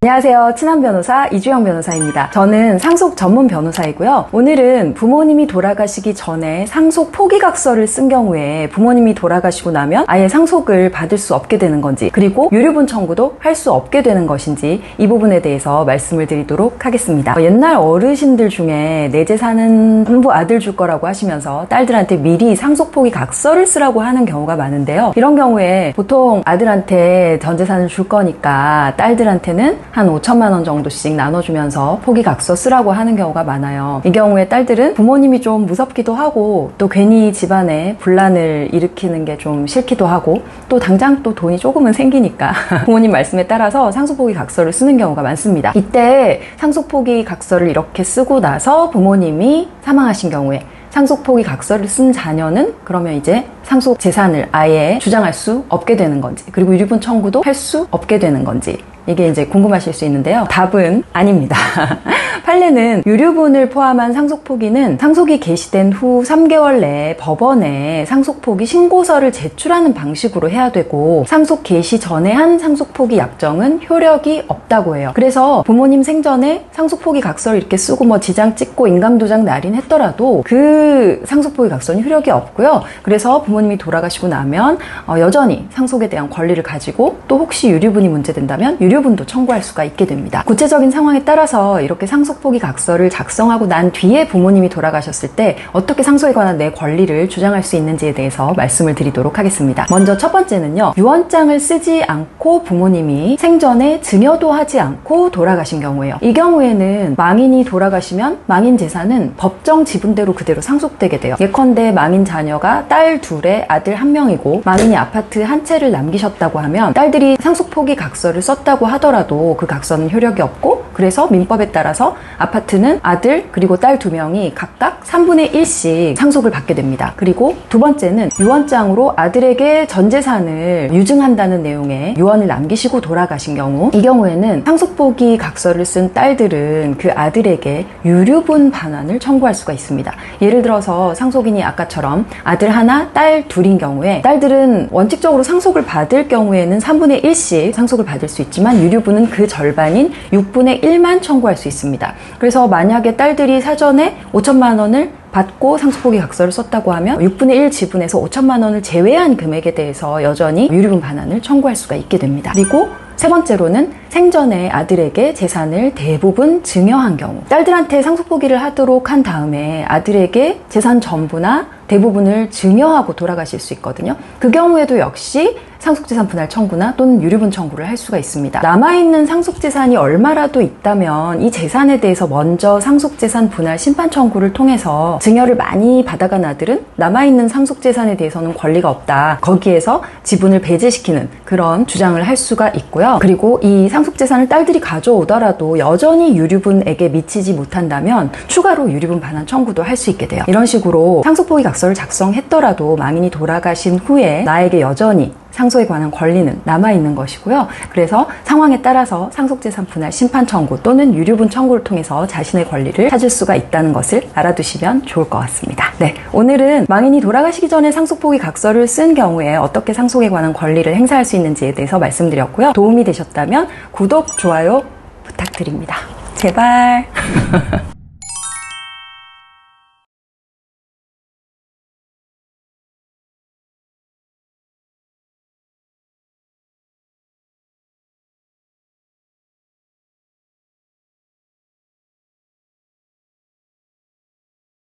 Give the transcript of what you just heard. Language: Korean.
안녕하세요. 친한 변호사 이주영 변호사입니다. 저는 상속 전문 변호사이고요. 오늘은 부모님이 돌아가시기 전에 상속 포기각서를 쓴 경우에 부모님이 돌아가시고 나면 아예 상속을 받을 수 없게 되는 건지, 그리고 유류분 청구도 할 수 없게 되는 것인지, 이 부분에 대해서 말씀을 드리도록 하겠습니다. 옛날 어르신들 중에 내 재산은 전부 아들 줄 거라고 하시면서 딸들한테 미리 상속 포기각서를 쓰라고 하는 경우가 많은데요. 이런 경우에 보통 아들한테 전 재산을 줄 거니까 딸들한테는 한 5천만 원 정도씩 나눠주면서 포기각서 쓰라고 하는 경우가 많아요. 이 경우에 딸들은 부모님이 좀 무섭기도 하고, 또 괜히 집안에 분란을 일으키는 게 좀 싫기도 하고, 또 당장 또 돈이 조금은 생기니까 부모님 말씀에 따라서 상속포기각서를 쓰는 경우가 많습니다. 이때 상속포기각서를 이렇게 쓰고 나서 부모님이 사망하신 경우에 상속포기각서를 쓴 자녀는 그러면 이제 상속 재산을 아예 주장할 수 없게 되는 건지, 그리고 유류분 청구도 할 수 없게 되는 건지, 이게 이제 궁금하실 수 있는데요. 답은 아닙니다. 판례는 유류분을 포함한 상속포기는 상속이 개시된 후 3개월 내에 법원에 상속포기 신고서를 제출하는 방식으로 해야 되고, 상속 개시 전에 한 상속포기 약정은 효력이 없다고 해요. 그래서 부모님 생전에 상속포기 각서를 이렇게 쓰고 뭐 지장 찍고 인감도장 날인했더라도 그 상속포기 각서는 효력이 없고요. 그래서 부모님이 돌아가시고 나면 여전히 상속에 대한 권리를 가지고, 또 혹시 유류분이 문제된다면 유류분도 청구할 수가 있게 됩니다. 구체적인 상황에 따라서 이렇게 상속포기 각서를 작성하고 난 뒤에 부모님이 돌아가셨을 때 어떻게 상속에 관한 내 권리를 주장할 수 있는지에 대해서 말씀을 드리도록 하겠습니다. 먼저 첫 번째는요, 유언장을 쓰지 않고 부모님이 생전에 증여도 하지 않고 돌아가신 경우예요. 이 경우에는 망인이 돌아가시면 망인 재산은 법정 지분대로 그대로 상속되게 돼요. 예컨대 망인 자녀가 딸 둘에 아들 한 명이고 망인이 아파트 한 채를 남기셨다고 하면 딸들이 상속포기 각서를 썼다고 하더라도 그 각서는 효력이 없고, 그래서 민법에 따라서 아파트는 아들 그리고 딸 2명이 각각 3분의 1씩 상속을 받게 됩니다. 그리고 두 번째는 유언장으로 아들에게 전 재산을 유증한다는 내용의 유언을 남기시고 돌아가신 경우, 이 경우에는 상속포기 각서를 쓴 딸들은 그 아들에게 유류분 반환을 청구할 수가 있습니다. 예를 들어서 상속인이 아까처럼 아들 하나 딸 둘인 경우에 딸들은 원칙적으로 상속을 받을 경우에는 3분의 1씩 상속을 받을 수 있지만 유류분은 그 절반인 6분의 1만 청구할 수 있습니다. 그래서 만약에 딸들이 사전에 5천만 원을 받고 상속포기 각서를 썼다고 하면 6분의 1 지분에서 5천만 원을 제외한 금액에 대해서 여전히 유류분 반환을 청구할 수가 있게 됩니다. 그리고 세 번째로는 생전에 아들에게 재산을 대부분 증여한 경우, 딸들한테 상속포기를 하도록 한 다음에 아들에게 재산 전부나 대부분을 증여하고 돌아가실 수 있거든요. 그 경우에도 역시 상속재산 분할 청구나 또는 유류분 청구를 할 수가 있습니다. 남아있는 상속재산이 얼마라도 있다면 이 재산에 대해서 먼저 상속재산 분할 심판 청구를 통해서 증여를 많이 받아간 아들은 남아있는 상속재산에 대해서는 권리가 없다, 거기에서 지분을 배제시키는 그런 주장을 할 수가 있고요. 그리고 이 상속재산을 딸들이 가져오더라도 여전히 유류분에게 미치지 못한다면 추가로 유류분 반환 청구도 할 수 있게 돼요. 이런 식으로 상속포기 각서를 작성했더라도 망인이 돌아가신 후에 나에게 여전히 상속에 관한 권리는 남아있는 것이고요. 그래서 상황에 따라서 상속재산 분할 심판 청구 또는 유류분 청구를 통해서 자신의 권리를 찾을 수가 있다는 것을 알아두시면 좋을 것 같습니다. 네, 오늘은 망인이 돌아가시기 전에 상속포기 각서를 쓴 경우에 어떻게 상속에 관한 권리를 행사할 수 있는지에 대해서 말씀드렸고요. 도움이 되셨다면 구독, 좋아요 부탁드립니다. 제발.